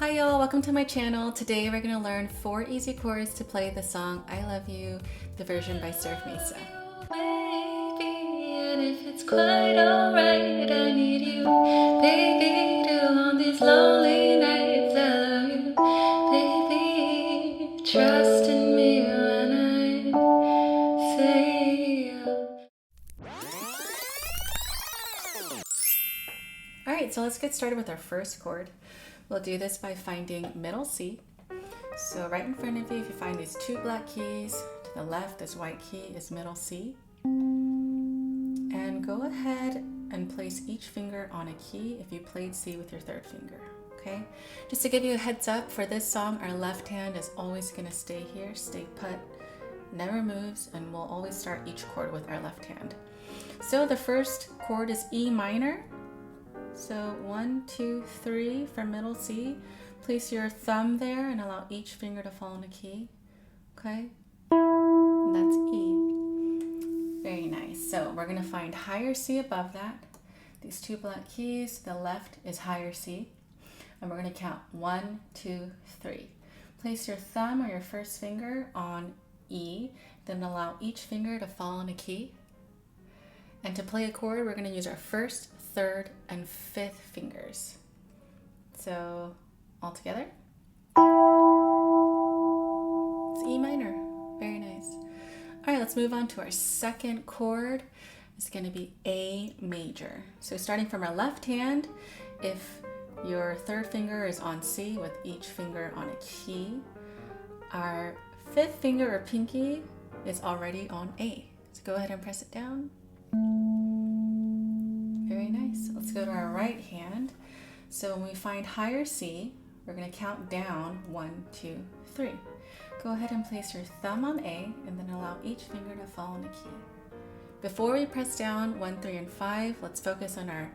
Hi y'all, welcome to my channel. Today we're going to learn 4 easy chords to play the song I Love You, the version by SURFMESA. Baby, and if it's quite alright, I need you, baby, to on these lonely nights. I love you, baby, trust in me when I say Alright, so let's get started with our first chord. We'll do this by finding middle C. So right in front of you, if you find these 2 black keys, to the left this white key is middle C. And go ahead and place each finger on a key if you played C with your 3rd finger, okay? Just to give you a heads up, for this song, our left hand is always gonna stay here, stay put, never moves, and we'll always start each chord with our left hand. So the first chord is E minor. So 1, 2, 3 for middle C. Place your thumb there and allow each finger to fall in a key. Okay? And that's E. Very nice. So we're going to find higher C above that. These 2 black keys, the left is higher C. And we're going to count 1, 2, 3. Place your thumb or your first finger on E, then allow each finger to fall in a key. And to play a chord, we're going to use our 1st, 3rd, and 5th fingers. So all together. It's E minor. Very nice. All right, let's move on to our second chord. It's going to be A major. So starting from our left hand, if your 3rd finger is on C with each finger on a key, our 5th finger or pinky is already on A. So go ahead and press it down. Very nice. Let's go to our right hand. So when we find higher C, we're going to count down 1, 2, 3. Go ahead and place your thumb on A and then allow each finger to fall in a key. Before we press down 1, 3, and 5, let's focus on our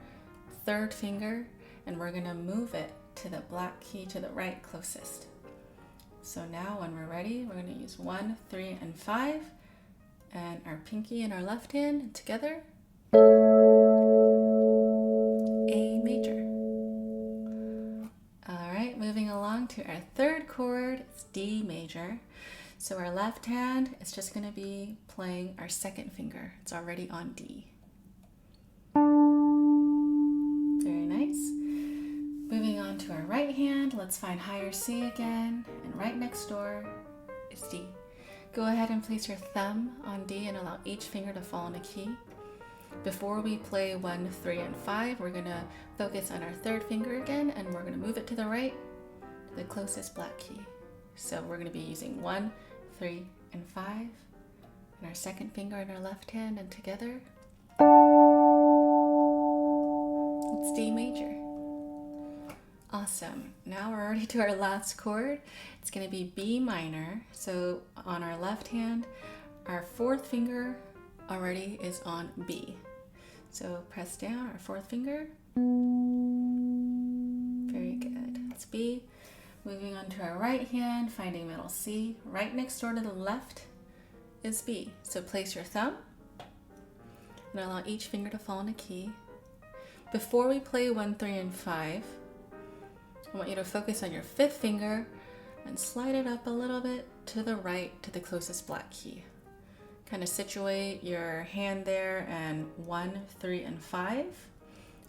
3rd finger and we're going to move it to the black key to the right closest. So now when we're ready, we're going to use 1, 3, and 5 and our pinky and our left hand together. A major. All right, moving along to our 3rd chord, it's D major. So our left hand is just going to be playing our 2nd finger. It's already on D. Very nice. Moving on to our right hand, let's find higher C again, and right next door is D. Go ahead and place your thumb on D and allow each finger to fall in a key. Before we play 1, 3, and 5, we're going to focus on our 3rd finger again, and we're going to move it to the right, to the closest black key. So we're going to be using 1, 3, and 5, and our 2nd finger in our left hand, and together, it's D major. Awesome. Now we're already to our last chord. It's going to be B minor. So on our left hand, our 4th finger already is on B. So press down our 4th finger. Very good. That's B. Moving on to our right hand, finding middle C. Right next door to the left is B. So place your thumb and allow each finger to fall in a key. Before we play 1, 3, and 5, I want you to focus on your 5th finger and slide it up a little bit to the right to the closest black key. Kind of situate your hand there and 1, 3, and 5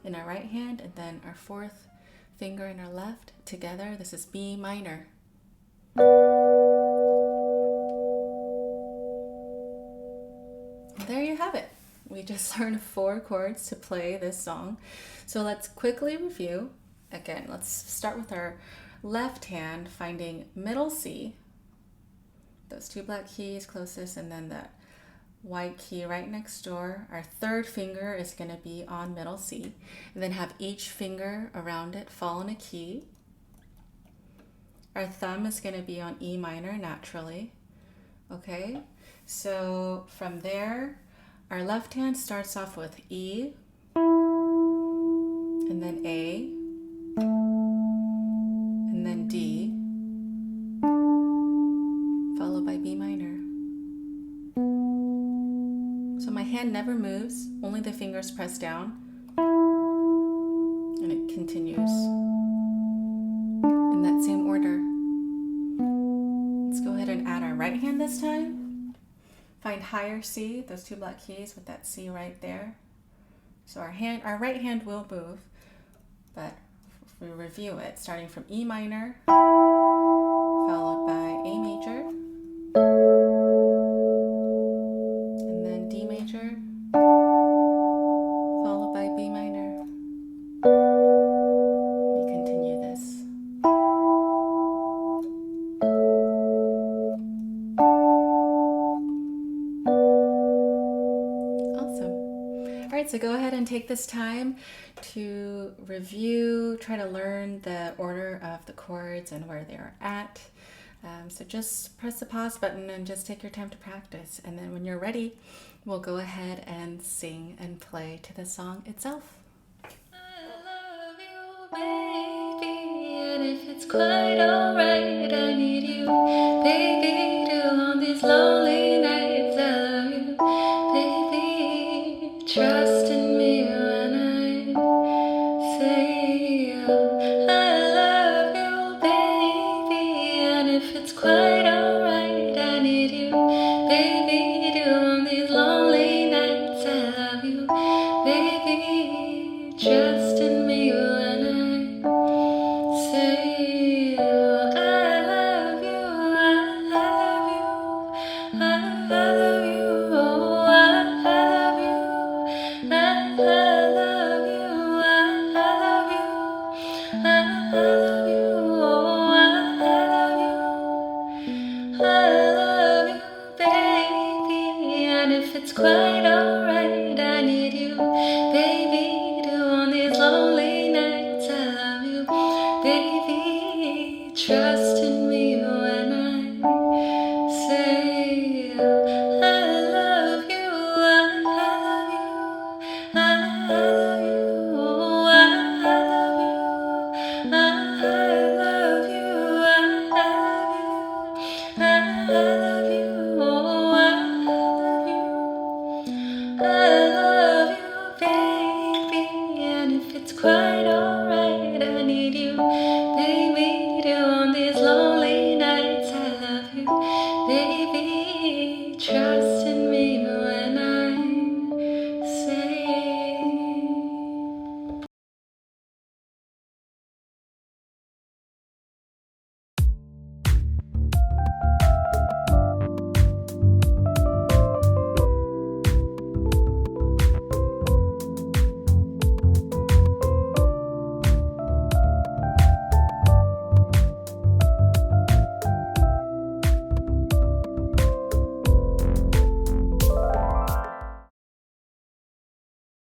in our right hand, and then our 4th finger in our left together. This is B minor. And there you have it. We just learned 4 chords to play this song. So let's quickly review. Again, let's start with our left hand, finding middle C, those 2 black keys closest, and then that white key right next door. Our 3rd finger is going to be on middle C, and then have each finger around it fall in a key. Our thumb is going to be on E minor naturally. Okay, so from there, our left hand starts off with E, and then A, and then D, followed by B minor. So my hand never moves, only the fingers press down, and it continues. And in that same order. Let's go ahead and add our right hand this time. Find higher C, those two black keys with that C right there. So our right hand will move, but if we review it, starting from E minor, followed by A major, and then D major, followed by B minor. We continue this. Awesome. All right, so go ahead and take this time to review, try to learn the order of the chords and where they are at. So just press the pause button and just take your time to practice. And then when you're ready, we'll go ahead and sing and play to the song itself. I love you, baby, and if it's quite alright, I need you, baby, too, on these lonely nights. I love you, baby, trust in me when I say I love you, baby, and if it's quite alright, I need you, baby, too, on these lonely nights. I love you, baby, trust in me when I say I love you, I love you, I love you, oh, I love you, I love you, I love you, I love you, oh, I love you, baby, and if it's quite alright, I need you, baby, too, on these lonely nights. I love you, baby, trust in me when I say I love you, I love you, I love you, oh, I love you, I love you, I love you, I love you, oh, I love you, baby, and if it's quite alright,